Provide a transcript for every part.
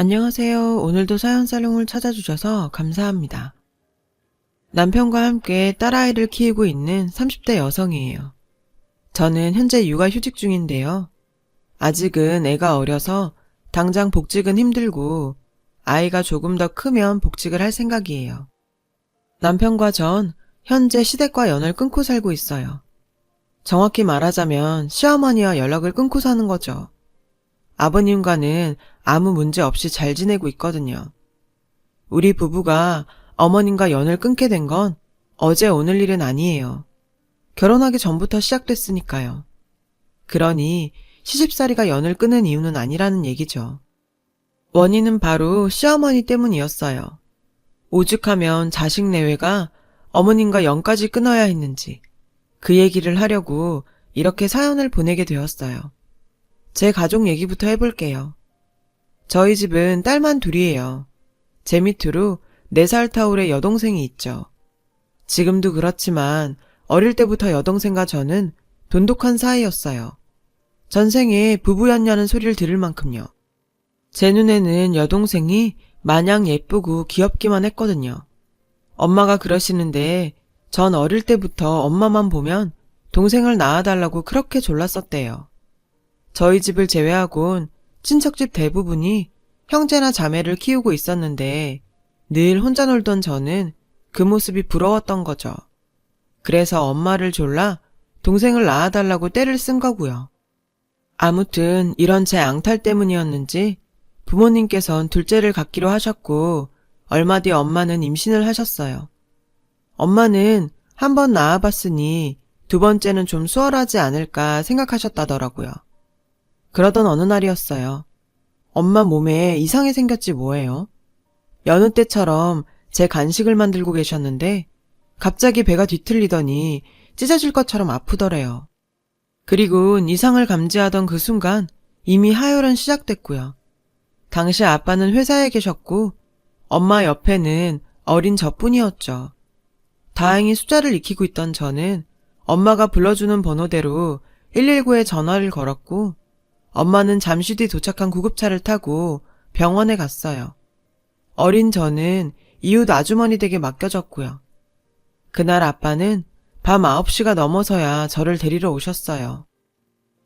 안녕하세요. 오늘도 사연살롱을 찾아주셔서 감사합니다. 남편과 함께 딸아이를 키우고 있는 30대 여성이에요. 저는 현재 육아휴직 중인데요. 아직은 애가 어려서 당장 복직은 힘들고 아이가 조금 더 크면 복직을 할 생각이에요. 남편과 전 현재 시댁과 연을 끊고 살고 있어요. 정확히 말하자면 시어머니와 연락을 끊고 사는 거죠. 아버님과는 아무 문제 없이 잘 지내고 있거든요. 우리 부부가 어머님과 연을 끊게 된 건 어제 오늘 일은 아니에요. 결혼하기 전부터 시작됐으니까요. 그러니 시집살이가 연을 끊은 이유는 아니라는 얘기죠. 원인은 바로 시어머니 때문이었어요. 오죽하면 자식 내외가 어머님과 연까지 끊어야 했는지 그 얘기를 하려고 이렇게 사연을 보내게 되었어요. 제 가족 얘기부터 해볼게요. 저희 집은 딸만 둘이에요. 제 밑으로 4살 터울의 여동생이 있죠. 지금도 그렇지만 어릴 때부터 여동생과 저는 돈독한 사이였어요. 전생에 부부였냐는 소리를 들을 만큼요. 제 눈에는 여동생이 마냥 예쁘고 귀엽기만 했거든요. 엄마가 그러시는데 전 어릴 때부터 엄마만 보면 동생을 낳아달라고 그렇게 졸랐었대요. 저희 집을 제외하곤 친척집 대부분이 형제나 자매를 키우고 있었는데 늘 혼자 놀던 저는 그 모습이 부러웠던 거죠. 그래서 엄마를 졸라 동생을 낳아달라고 떼를 쓴 거고요. 아무튼 이런 제 앙탈 때문이었는지 부모님께선 둘째를 갖기로 하셨고 얼마 뒤 엄마는 임신을 하셨어요. 엄마는 한 번 낳아봤으니 두 번째는 좀 수월하지 않을까 생각하셨다더라고요. 그러던 어느 날이었어요. 엄마 몸에 이상이 생겼지 뭐예요. 여느 때처럼 제 간식을 만들고 계셨는데 갑자기 배가 뒤틀리더니 찢어질 것처럼 아프더래요. 그리곤 이상을 감지하던 그 순간 이미 하혈은 시작됐고요. 당시 아빠는 회사에 계셨고 엄마 옆에는 어린 저뿐이었죠. 다행히 숫자를 익히고 있던 저는 엄마가 불러주는 번호대로 119에 전화를 걸었고 엄마는 잠시 뒤 도착한 구급차를 타고 병원에 갔어요. 어린 저는 이웃 아주머니 댁에 맡겨졌고요. 그날 아빠는 밤 9시가 넘어서야 저를 데리러 오셨어요.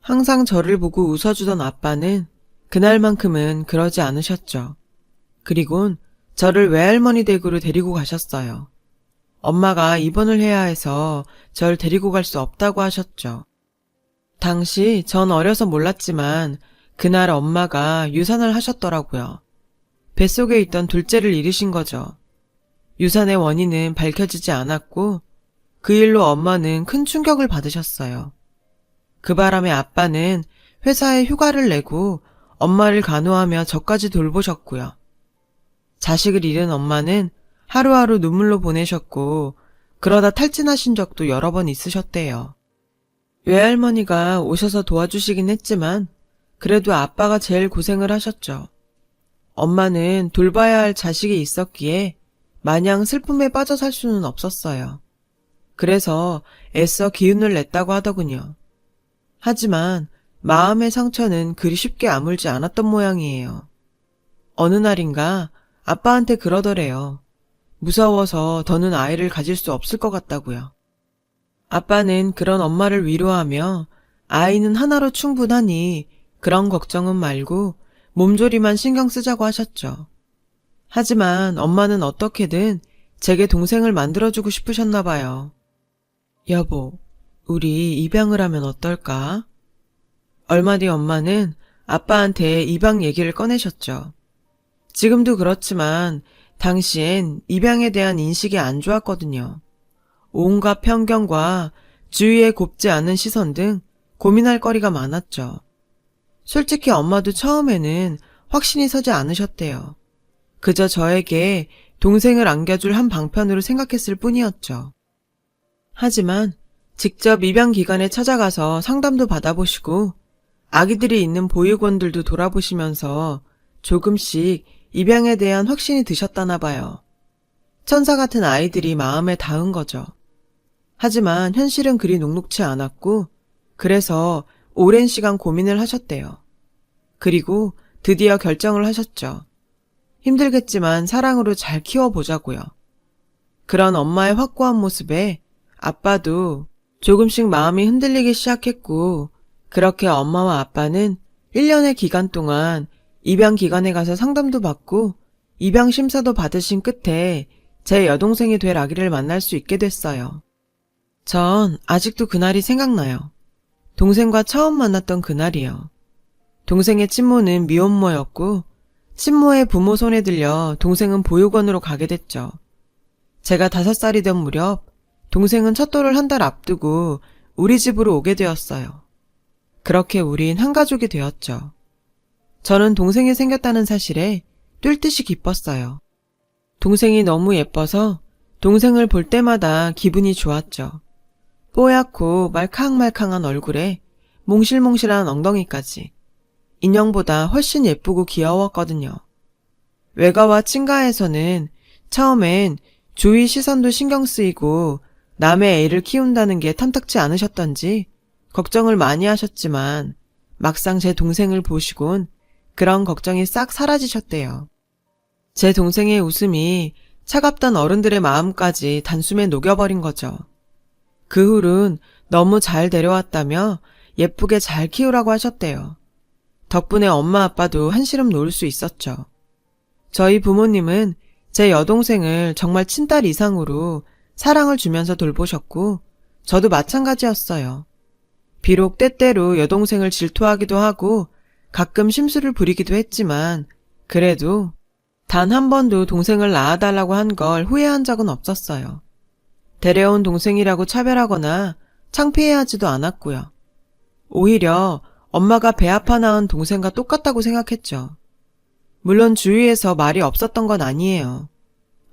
항상 저를 보고 웃어주던 아빠는 그날만큼은 그러지 않으셨죠. 그리곤 저를 외할머니 댁으로 데리고 가셨어요. 엄마가 입원을 해야 해서 절 데리고 갈 수 없다고 하셨죠. 당시 전 어려서 몰랐지만 그날 엄마가 유산을 하셨더라고요. 뱃속에 있던 둘째를 잃으신 거죠. 유산의 원인은 밝혀지지 않았고 그 일로 엄마는 큰 충격을 받으셨어요. 그 바람에 아빠는 회사에 휴가를 내고 엄마를 간호하며 저까지 돌보셨고요. 자식을 잃은 엄마는 하루하루 눈물로 보내셨고 그러다 탈진하신 적도 여러 번 있으셨대요. 외할머니가 오셔서 도와주시긴 했지만 그래도 아빠가 제일 고생을 하셨죠. 엄마는 돌봐야 할 자식이 있었기에 마냥 슬픔에 빠져 살 수는 없었어요. 그래서 애써 기운을 냈다고 하더군요. 하지만 마음의 상처는 그리 쉽게 아물지 않았던 모양이에요. 어느 날인가 아빠한테 그러더래요. 무서워서 더는 아이를 가질 수 없을 것 같다고요. 아빠는 그런 엄마를 위로하며 아이는 하나로 충분하니 그런 걱정은 말고 몸조리만 신경 쓰자고 하셨죠. 하지만 엄마는 어떻게든 제게 동생을 만들어주고 싶으셨나 봐요. 여보, 우리 입양을 하면 어떨까? 얼마 뒤 엄마는 아빠한테 입양 얘기를 꺼내셨죠. 지금도 그렇지만 당시엔 입양에 대한 인식이 안 좋았거든요. 온갖 편견과 주위에 곱지 않은 시선 등 고민할 거리가 많았죠. 솔직히 엄마도 처음에는 확신이 서지 않으셨대요. 그저 저에게 동생을 안겨줄 한 방편으로 생각했을 뿐이었죠. 하지만 직접 입양기관에 찾아가서 상담도 받아보시고 아기들이 있는 보육원들도 돌아보시면서 조금씩 입양에 대한 확신이 드셨다나 봐요. 천사 같은 아이들이 마음에 닿은 거죠. 하지만 현실은 그리 녹록치 않았고 그래서 오랜 시간 고민을 하셨대요. 그리고 드디어 결정을 하셨죠. 힘들겠지만 사랑으로 잘 키워보자고요. 그런 엄마의 확고한 모습에 아빠도 조금씩 마음이 흔들리기 시작했고, 그렇게 엄마와 아빠는 1년의 기간 동안 입양기관에 가서 상담도 받고 입양 심사도 받으신 끝에 제 여동생이 될 아기를 만날 수 있게 됐어요. 전 아직도 그날이 생각나요. 동생과 처음 만났던 그날이요. 동생의 친모는 미혼모였고 친모의 부모 손에 들려 동생은 보육원으로 가게 됐죠. 제가 5살이던 무렵 동생은 첫돌을 한 달 앞두고 우리 집으로 오게 되었어요. 그렇게 우린 한 가족이 되었죠. 저는 동생이 생겼다는 사실에 뛸 듯이 기뻤어요. 동생이 너무 예뻐서 동생을 볼 때마다 기분이 좋았죠. 뽀얗고 말캉말캉한 얼굴에 몽실몽실한 엉덩이까지 인형보다 훨씬 예쁘고 귀여웠거든요. 외가와 친가에서는 처음엔 주위 시선도 신경 쓰이고 남의 애를 키운다는 게 탐탁지 않으셨던지 걱정을 많이 하셨지만 막상 제 동생을 보시곤 그런 걱정이 싹 사라지셨대요. 제 동생의 웃음이 차갑던 어른들의 마음까지 단숨에 녹여버린 거죠. 그 후론 너무 잘 데려왔다며 예쁘게 잘 키우라고 하셨대요. 덕분에 엄마 아빠도 한시름 놓을 수 있었죠. 저희 부모님은 제 여동생을 정말 친딸 이상으로 사랑을 주면서 돌보셨고 저도 마찬가지였어요. 비록 때때로 여동생을 질투하기도 하고 가끔 심술을 부리기도 했지만 그래도 단 한 번도 동생을 낳아달라고 한 걸 후회한 적은 없었어요. 데려온 동생이라고 차별하거나 창피해하지도 않았고요. 오히려 엄마가 배 아파 낳은 동생과 똑같다고 생각했죠. 물론 주위에서 말이 없었던 건 아니에요.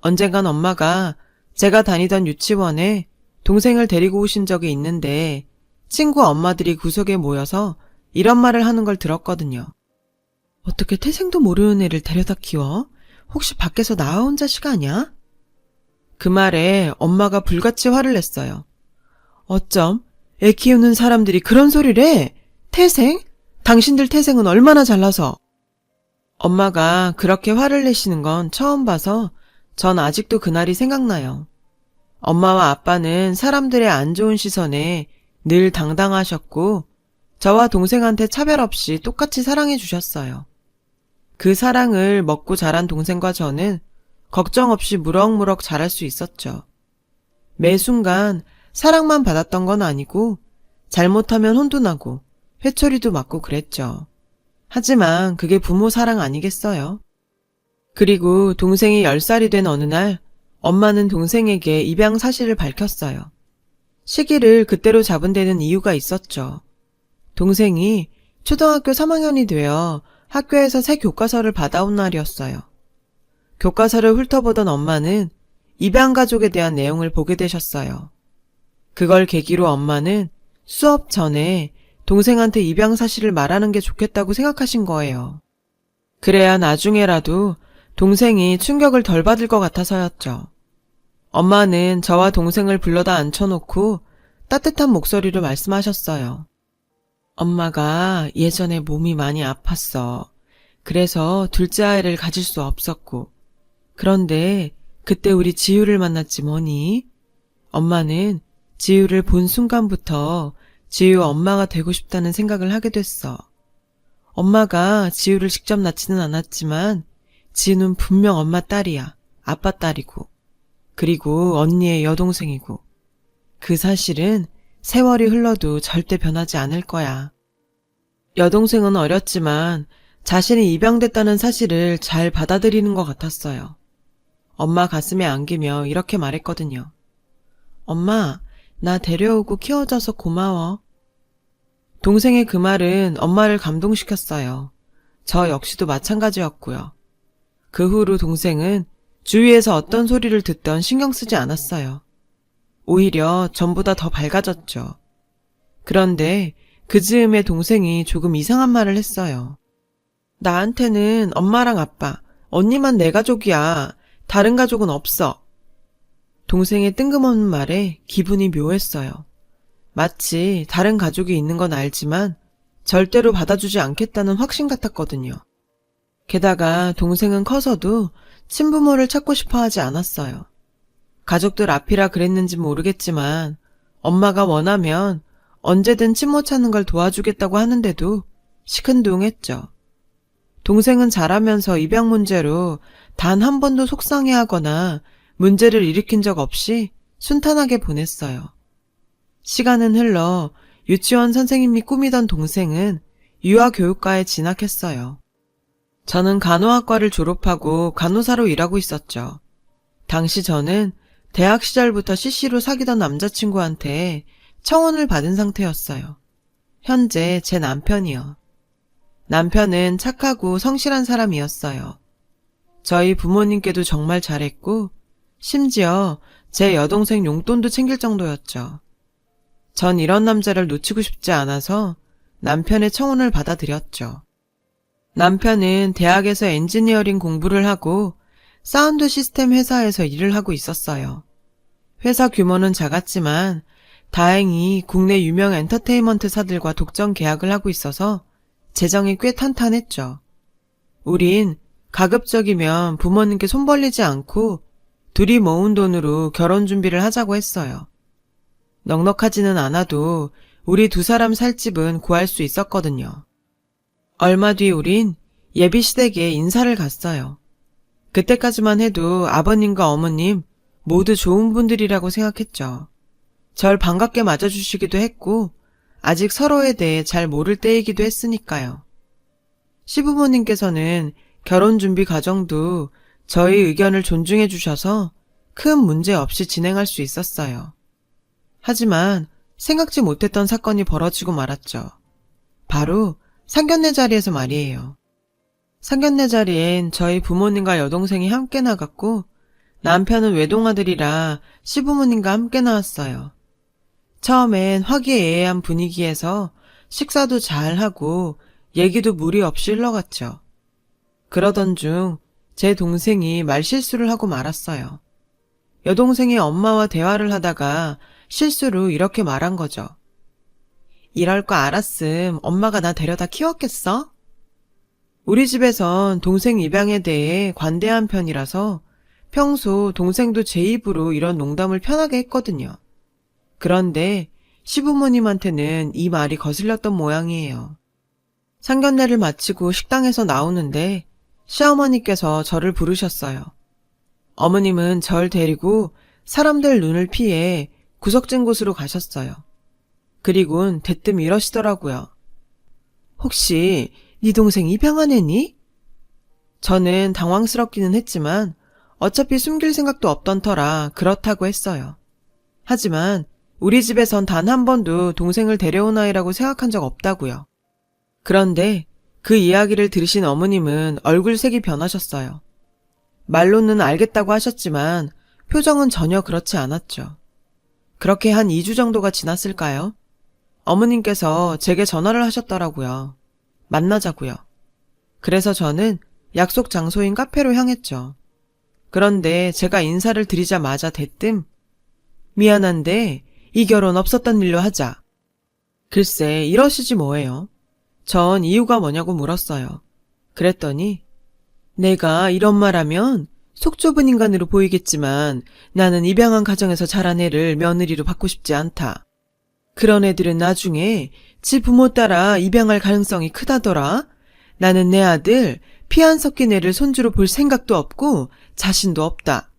언젠간 엄마가 제가 다니던 유치원에 동생을 데리고 오신 적이 있는데 친구 엄마들이 구석에 모여서 이런 말을 하는 걸 들었거든요. 어떻게 태생도 모르는 애를 데려다 키워? 혹시 밖에서 낳아온 자식 아니야? 그 말에 엄마가 불같이 화를 냈어요. 어쩜 애 키우는 사람들이 그런 소리를 해? 태생? 당신들 태생은 얼마나 잘나서? 엄마가 그렇게 화를 내시는 건 처음 봐서 전 아직도 그날이 생각나요. 엄마와 아빠는 사람들의 안 좋은 시선에 늘 당당하셨고 저와 동생한테 차별 없이 똑같이 사랑해 주셨어요. 그 사랑을 먹고 자란 동생과 저는 걱정 없이 무럭무럭 자랄 수 있었죠. 매 순간 사랑만 받았던 건 아니고 잘못하면 혼도 나고 회초리도 맞고 그랬죠. 하지만 그게 부모 사랑 아니겠어요? 그리고 동생이 10살이 된 어느 날 엄마는 동생에게 입양 사실을 밝혔어요. 시기를 그때로 잡은 데는 이유가 있었죠. 동생이 초등학교 3학년이 되어 학교에서 새 교과서를 받아온 날이었어요. 교과서를 훑어보던 엄마는 입양 가족에 대한 내용을 보게 되셨어요. 그걸 계기로 엄마는 수업 전에 동생한테 입양 사실을 말하는 게 좋겠다고 생각하신 거예요. 그래야 나중에라도 동생이 충격을 덜 받을 것 같아서였죠. 엄마는 저와 동생을 불러다 앉혀놓고 따뜻한 목소리로 말씀하셨어요. 엄마가 예전에 몸이 많이 아팠어. 그래서 둘째 아이를 가질 수 없었고. 그런데 그때 우리 지유를 만났지 뭐니? 엄마는 지유를 본 순간부터 지유 엄마가 되고 싶다는 생각을 하게 됐어. 엄마가 지유를 직접 낳지는 않았지만 지유는 분명 엄마 딸이야. 아빠 딸이고. 그리고 언니의 여동생이고. 그 사실은 세월이 흘러도 절대 변하지 않을 거야. 여동생은 어렸지만 자신이 입양됐다는 사실을 잘 받아들이는 것 같았어요. 엄마 가슴에 안기며 이렇게 말했거든요. 엄마, 나 데려오고 키워줘서 고마워. 동생의 그 말은 엄마를 감동시켰어요. 저 역시도 마찬가지였고요. 그 후로 동생은 주위에서 어떤 소리를 듣던 신경 쓰지 않았어요. 오히려 전보다 더 밝아졌죠. 그런데 그 즈음에 동생이 조금 이상한 말을 했어요. 나한테는 엄마랑 아빠, 언니만 내 가족이야. 다른 가족은 없어. 동생의 뜬금없는 말에 기분이 묘했어요. 마치 다른 가족이 있는 건 알지만 절대로 받아주지 않겠다는 확신 같았거든요. 게다가 동생은 커서도 친부모를 찾고 싶어 하지 않았어요. 가족들 앞이라 그랬는지 모르겠지만 엄마가 원하면 언제든 친모 찾는 걸 도와주겠다고 하는데도 시큰둥했죠. 동생은 자라면서 입양 문제로 단 한 번도 속상해하거나 문제를 일으킨 적 없이 순탄하게 보냈어요. 시간은 흘러 유치원 선생님이 꿈이던 동생은 유아교육과에 진학했어요. 저는 간호학과를 졸업하고 간호사로 일하고 있었죠. 당시 저는 대학 시절부터 CC로 사귀던 남자친구한테 청혼을 받은 상태였어요. 현재 제 남편이요. 남편은 착하고 성실한 사람이었어요. 저희 부모님께도 정말 잘했고 심지어 제 여동생 용돈도 챙길 정도였죠. 전 이런 남자를 놓치고 싶지 않아서 남편의 청혼을 받아들였죠. 남편은 대학에서 엔지니어링 공부를 하고 사운드 시스템 회사에서 일을 하고 있었어요. 회사 규모는 작았지만 다행히 국내 유명 엔터테인먼트사들과 독점 계약을 하고 있어서 재정이 꽤 탄탄했죠. 우린 가급적이면 부모님께 손 벌리지 않고 둘이 모은 돈으로 결혼 준비를 하자고 했어요. 넉넉하지는 않아도 우리 두 사람 살 집은 구할 수 있었거든요. 얼마 뒤 우린 예비시댁에 인사를 갔어요. 그때까지만 해도 아버님과 어머님 모두 좋은 분들이라고 생각했죠. 절 반갑게 맞아주시기도 했고 아직 서로에 대해 잘 모를 때이기도 했으니까요. 시부모님께서는 결혼 준비 과정도 저희 의견을 존중해 주셔서 큰 문제 없이 진행할 수 있었어요. 하지만 생각지 못했던 사건이 벌어지고 말았죠. 바로 상견례 자리에서 말이에요. 상견례 자리엔 저희 부모님과 여동생이 함께 나갔고 남편은 외동아들이라 시부모님과 함께 나왔어요. 처음엔 화기애애한 분위기에서 식사도 잘하고 얘기도 무리 없이 흘러갔죠. 그러던 중 제 동생이 말실수를 하고 말았어요. 여동생이 엄마와 대화를 하다가 실수로 이렇게 말한 거죠. 이럴 거 알았음 엄마가 나 데려다 키웠겠어? 우리 집에선 동생 입양에 대해 관대한 편이라서 평소 동생도 제 입으로 이런 농담을 편하게 했거든요. 그런데 시부모님한테는 이 말이 거슬렸던 모양이에요. 상견례를 마치고 식당에서 나오는데 시어머니께서 저를 부르셨어요. 어머님은 절 데리고 사람들 눈을 피해 구석진 곳으로 가셨어요. 그리곤 대뜸 이러시더라고요. 혹시 네 동생 입양한 애니? 저는 당황스럽기는 했지만 어차피 숨길 생각도 없던 터라 그렇다고 했어요. 하지만 우리 집에선 단 한 번도 동생을 데려온 아이라고 생각한 적 없다고요. 그런데 그 이야기를 들으신 어머님은 얼굴색이 변하셨어요. 말로는 알겠다고 하셨지만 표정은 전혀 그렇지 않았죠. 그렇게 한 2주 정도가 지났을까요? 어머님께서 제게 전화를 하셨더라고요. 만나자고요. 그래서 저는 약속 장소인 카페로 향했죠. 그런데 제가 인사를 드리자마자 대뜸 미안한데 이 결혼 없었던 일로 하자. 글쎄 이러시지 뭐예요. 전 이유가 뭐냐고 물었어요. 그랬더니 내가 이런 말하면 속 좁은 인간으로 보이겠지만 나는 입양한 가정에서 자란 애를 며느리로 받고 싶지 않다. 그런 애들은 나중에 지 부모 따라 입양할 가능성이 크다더라. 나는 내 아들 피 안 섞인 애를 손주로 볼 생각도 없고 자신도 없다.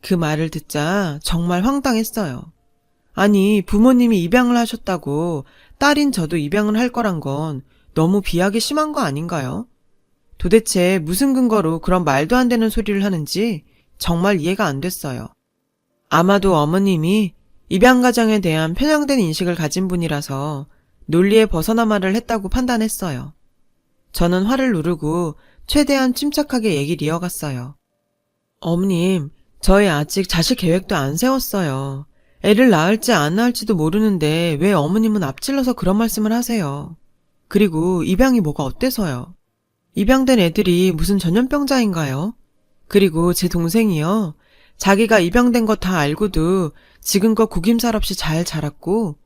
그 말을 듣자 정말 황당했어요. 아니 부모님이 입양을 하셨다고 딸인 저도 입양을 할 거란 건 너무 비하기 심한 거 아닌가요? 도대체 무슨 근거로 그런 말도 안 되는 소리를 하는지 정말 이해가 안 됐어요. 아마도 어머님이 입양가정에 대한 편향된 인식을 가진 분이라서 논리에 벗어난 말을 했다고 판단했어요. 저는 화를 누르고 최대한 침착하게 얘기를 이어갔어요. 어머님, 저희 아직 자식 계획도 안 세웠어요. 애를 낳을지 안 낳을지도 모르는데 왜 어머님은 앞질러서 그런 말씀을 하세요. 그리고 입양이 뭐가 어때서요? 입양된 애들이 무슨 전염병자인가요? 그리고 제 동생이요. 자기가 입양된 거 다 알고도 지금껏 구김살 없이 잘 자랐고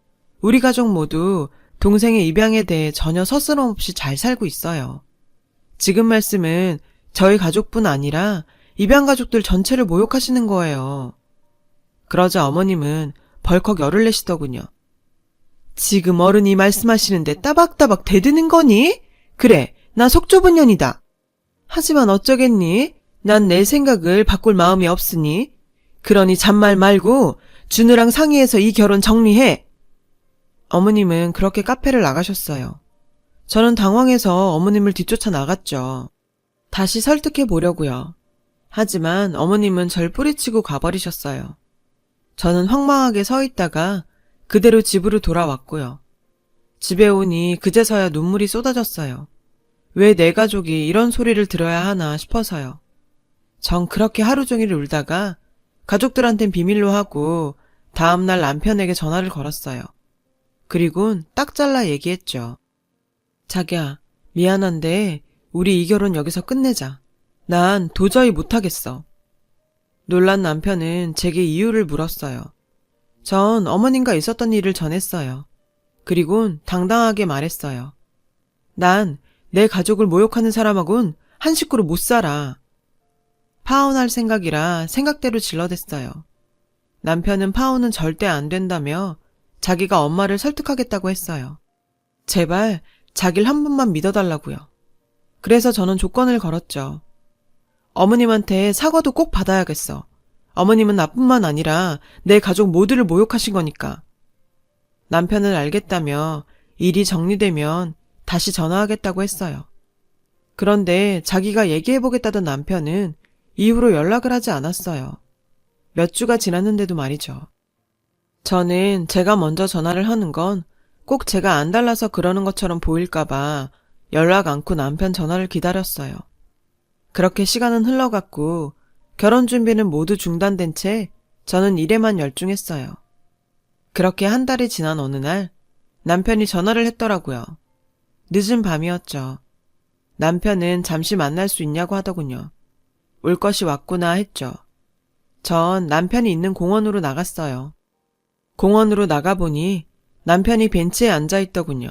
우리 가족 모두 동생의 입양에 대해 전혀 서스럼 없이 잘 살고 있어요. 지금 말씀은 저희 가족뿐 아니라 입양 가족들 전체를 모욕하시는 거예요. 그러자 어머님은 벌컥 열을 내시더군요. 지금 어른이 말씀하시는데 따박따박 대드는 거니? 그래, 나 속 좁은 년이다. 하지만 어쩌겠니? 난 내 생각을 바꿀 마음이 없으니. 그러니 잔말 말고 준우랑 상의해서 이 결혼 정리해. 어머님은 그렇게 카페를 나가셨어요. 저는 당황해서 어머님을 뒤쫓아 나갔죠. 다시 설득해 보려고요. 하지만 어머님은 절 뿌리치고 가버리셨어요. 저는 황망하게 서 있다가 그대로 집으로 돌아왔고요. 집에 오니 그제서야 눈물이 쏟아졌어요. 왜 내 가족이 이런 소리를 들어야 하나 싶어서요. 전 그렇게 하루 종일 울다가 가족들한텐 비밀로 하고 다음날 남편에게 전화를 걸었어요. 그리곤 딱 잘라 얘기했죠. 자기야, 미안한데 우리 이 결혼 여기서 끝내자. 난 도저히 못하겠어. 놀란 남편은 제게 이유를 물었어요. 전 어머님과 있었던 일을 전했어요. 그리곤 당당하게 말했어요. 난 내 가족을 모욕하는 사람하고는 한 식구로 못 살아. 파혼할 생각이라 생각대로 질러댔어요. 남편은 파혼은 절대 안 된다며 자기가 엄마를 설득하겠다고 했어요. 제발 자기를 한 번만 믿어달라고요. 그래서 저는 조건을 걸었죠. 어머님한테 사과도 꼭 받아야겠어. 어머님은 나뿐만 아니라 내 가족 모두를 모욕하신 거니까. 남편은 알겠다며 일이 정리되면 다시 전화하겠다고 했어요. 그런데 자기가 얘기해보겠다던 남편은 이후로 연락을 하지 않았어요. 몇 주가 지났는데도 말이죠. 저는 제가 먼저 전화를 하는 건 꼭 제가 안 달라서 그러는 것처럼 보일까봐 연락 않고 남편 전화를 기다렸어요. 그렇게 시간은 흘러갔고 결혼 준비는 모두 중단된 채 저는 일에만 열중했어요. 그렇게 한 달이 지난 어느 날 남편이 전화를 했더라고요. 늦은 밤이었죠. 남편은 잠시 만날 수 있냐고 하더군요. 올 것이 왔구나 했죠. 전 남편이 있는 공원으로 나갔어요. 공원으로 나가보니 남편이 벤치에 앉아있더군요.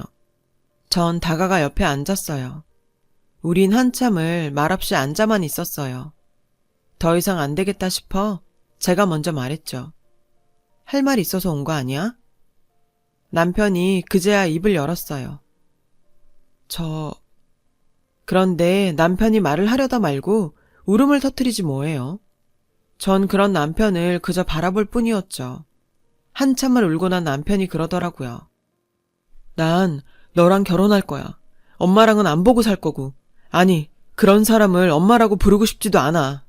전 다가가 옆에 앉았어요. 우린 한참을 말없이 앉아만 있었어요. 더 이상 안 되겠다 싶어 제가 먼저 말했죠. 할 말 있어서 온 거 아니야? 남편이 그제야 입을 열었어요. 그런데 남편이 말을 하려다 말고 울음을 터뜨리지 뭐예요. 전 그런 남편을 그저 바라볼 뿐이었죠. 한참을 울고 난 남편이 그러더라고요. 난 너랑 결혼할 거야. 엄마랑은 안 보고 살 거고. 아니, 그런 사람을 엄마라고 부르고 싶지도 않아.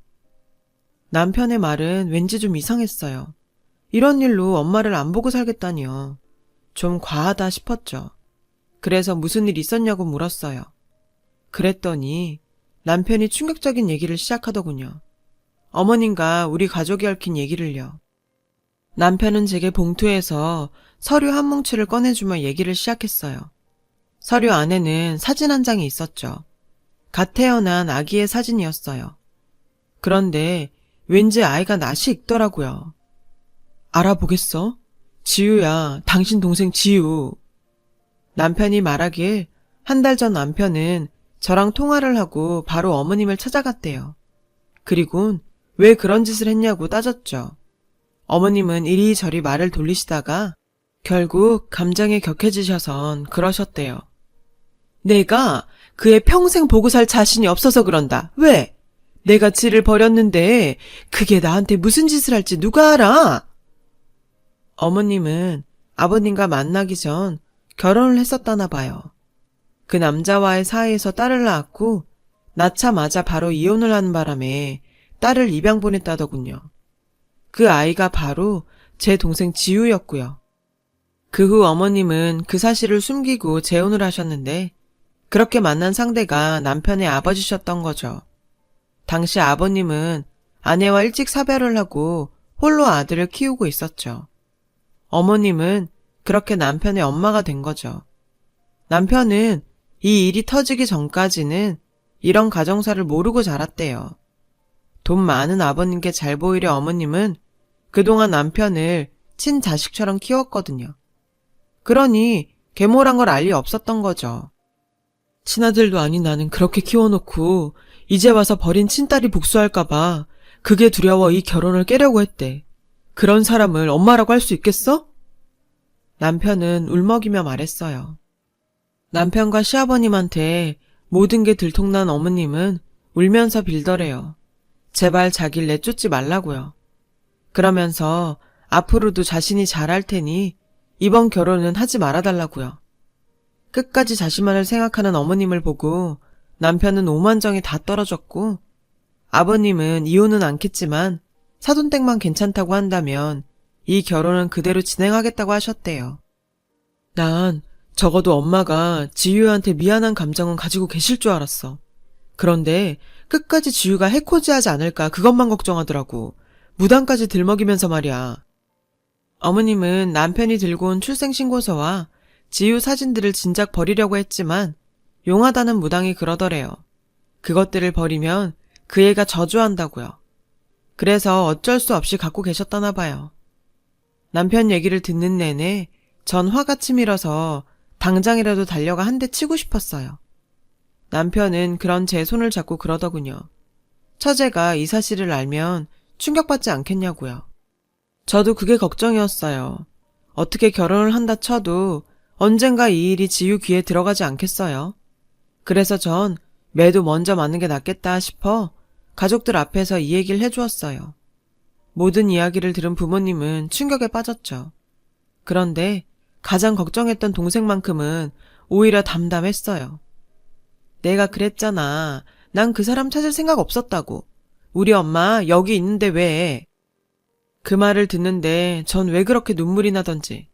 남편의 말은 왠지 좀 이상했어요. 이런 일로 엄마를 안 보고 살겠다니요. 좀 과하다 싶었죠. 그래서 무슨 일 있었냐고 물었어요. 그랬더니 남편이 충격적인 얘기를 시작하더군요. 어머님과 우리 가족이 얽힌 얘기를요. 남편은 제게 봉투에서 서류 한 뭉치를 꺼내주며 얘기를 시작했어요. 서류 안에는 사진 한 장이 있었죠. 갓 태어난 아기의 사진이었어요. 그런데 왠지 아이가 낯이 익더라고요. 알아보겠어? 지우야, 당신 동생 지우. 남편이 말하길 한 달 전 남편은 저랑 통화를 하고 바로 어머님을 찾아갔대요. 그리곤 왜 그런 짓을 했냐고 따졌죠. 어머님은 이리저리 말을 돌리시다가 결국 감정에 격해지셔선 그러셨대요. 내가 그 애 평생 보고 살 자신이 없어서 그런다. 왜? 내가 지를 버렸는데 그게 나한테 무슨 짓을 할지 누가 알아? 어머님은 아버님과 만나기 전 결혼을 했었다나 봐요. 그 남자와의 사이에서 딸을 낳았고 낳자마자 바로 이혼을 하는 바람에 딸을 입양 보냈다더군요. 그 아이가 바로 제 동생 지우였고요. 그 후 어머님은 그 사실을 숨기고 재혼을 하셨는데 그렇게 만난 상대가 남편의 아버지셨던 거죠. 당시 아버님은 아내와 일찍 사별을 하고 홀로 아들을 키우고 있었죠. 어머님은 그렇게 남편의 엄마가 된 거죠. 남편은 이 일이 터지기 전까지는 이런 가정사를 모르고 자랐대요. 돈 많은 아버님께 잘 보이려 어머님은 그동안 남편을 친자식처럼 키웠거든요. 그러니 계모란 걸 알 리 없었던 거죠. 친아들도 아닌 나는 그렇게 키워놓고 이제 와서 버린 친딸이 복수할까봐 그게 두려워 이 결혼을 깨려고 했대. 그런 사람을 엄마라고 할 수 있겠어? 남편은 울먹이며 말했어요. 남편과 시아버님한테 모든 게 들통난 어머님은 울면서 빌더래요. 제발 자기를 내쫓지 말라고요. 그러면서 앞으로도 자신이 잘할 테니 이번 결혼은 하지 말아달라고요. 끝까지 자신만을 생각하는 어머님을 보고 남편은 오만정이 다 떨어졌고 아버님은 이혼은 않겠지만 사돈댁만 괜찮다고 한다면 이 결혼은 그대로 진행하겠다고 하셨대요. 난 적어도 엄마가 지유한테 미안한 감정은 가지고 계실 줄 알았어. 그런데 끝까지 지유가 해코지하지 않을까 그것만 걱정하더라고. 무당까지 들먹이면서 말이야. 어머님은 남편이 들고 온 출생신고서와 지유 사진들을 진작 버리려고 했지만 용하다는 무당이 그러더래요. 그것들을 버리면 그 애가 저주한다고요. 그래서 어쩔 수 없이 갖고 계셨다나 봐요. 남편 얘기를 듣는 내내 전 화가 치밀어서 당장이라도 달려가 한 대 치고 싶었어요. 남편은 그런 제 손을 잡고 그러더군요. 처제가 이 사실을 알면 충격받지 않겠냐고요. 저도 그게 걱정이었어요. 어떻게 결혼을 한다 쳐도 언젠가 이 일이 지유 귀에 들어가지 않겠어요. 그래서 전 매도 먼저 맞는 게 낫겠다 싶어 가족들 앞에서 이 얘기를 해주었어요. 모든 이야기를 들은 부모님은 충격에 빠졌죠. 그런데 가장 걱정했던 동생만큼은 오히려 담담했어요. 내가 그랬잖아. 난 그 사람 찾을 생각 없었다고. 우리 엄마 여기 있는데 왜? 그 말을 듣는데 전 왜 그렇게 눈물이 나던지.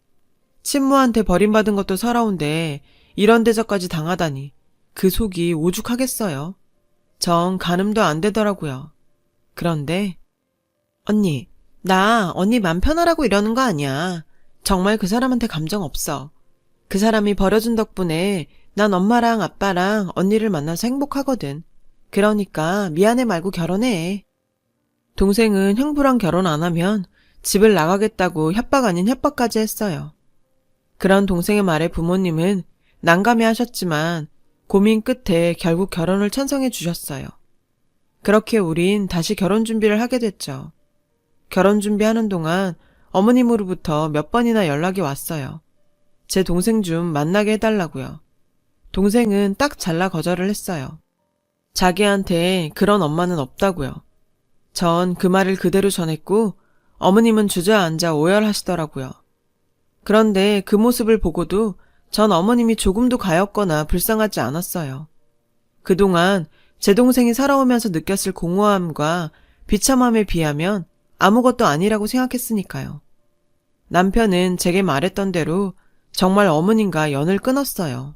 친모한테 버림받은 것도 서러운데 이런 대접까지 당하다니 그 속이 오죽하겠어요. 정 가늠도 안 되더라고요. 그런데 언니, 나 언니 맘 편하라고 이러는 거 아니야. 정말 그 사람한테 감정 없어. 그 사람이 버려준 덕분에 난 엄마랑 아빠랑 언니를 만나서 행복하거든. 그러니까 미안해 말고 결혼해. 동생은 형부랑 결혼 안 하면 집을 나가겠다고 협박 아닌 협박까지 했어요. 그런 동생의 말에 부모님은 난감해 하셨지만 고민 끝에 결국 결혼을 찬성해 주셨어요. 그렇게 우린 다시 결혼 준비를 하게 됐죠. 결혼 준비하는 동안 어머님으로부터 몇 번이나 연락이 왔어요. 제 동생 좀 만나게 해달라고요. 동생은 딱 잘라 거절을 했어요. 자기한테 그런 엄마는 없다고요. 전 그 말을 그대로 전했고 어머님은 주저앉아 오열하시더라고요. 그런데 그 모습을 보고도 전 어머님이 조금도 가엾거나 불쌍하지 않았어요. 그동안 제 동생이 살아오면서 느꼈을 공허함과 비참함에 비하면 아무것도 아니라고 생각했으니까요. 남편은 제게 말했던 대로 정말 어머님과 연을 끊었어요.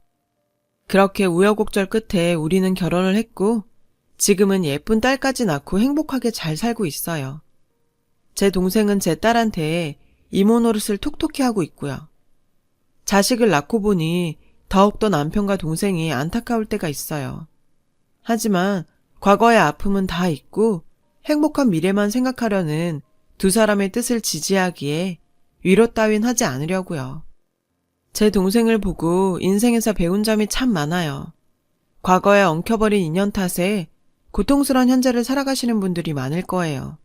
그렇게 우여곡절 끝에 우리는 결혼을 했고 지금은 예쁜 딸까지 낳고 행복하게 잘 살고 있어요. 제 동생은 제 딸한테 이모 노릇을 톡톡히 하고 있고요. 자식을 낳고 보니 더욱더 남편과 동생이 안타까울 때가 있어요. 하지만 과거의 아픔은 다 잊고 행복한 미래만 생각하려는 두 사람의 뜻을 지지하기에 위로 따윈 하지 않으려고요. 제 동생을 보고 인생에서 배운 점이 참 많아요. 과거에 엉켜버린 인연 탓에 고통스러운 현재를 살아가시는 분들이 많을 거예요.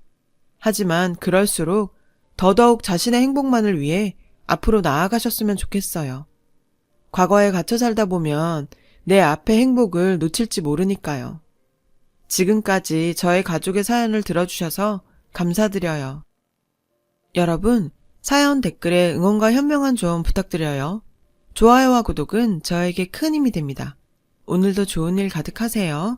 하지만 그럴수록 더더욱 자신의 행복만을 위해 앞으로 나아가셨으면 좋겠어요. 과거에 갇혀 살다 보면 내 앞의 행복을 놓칠지 모르니까요. 지금까지 저의 가족의 사연을 들어주셔서 감사드려요. 여러분, 사연 댓글에 응원과 현명한 조언 부탁드려요. 좋아요와 구독은 저에게 큰 힘이 됩니다. 오늘도 좋은 일 가득하세요.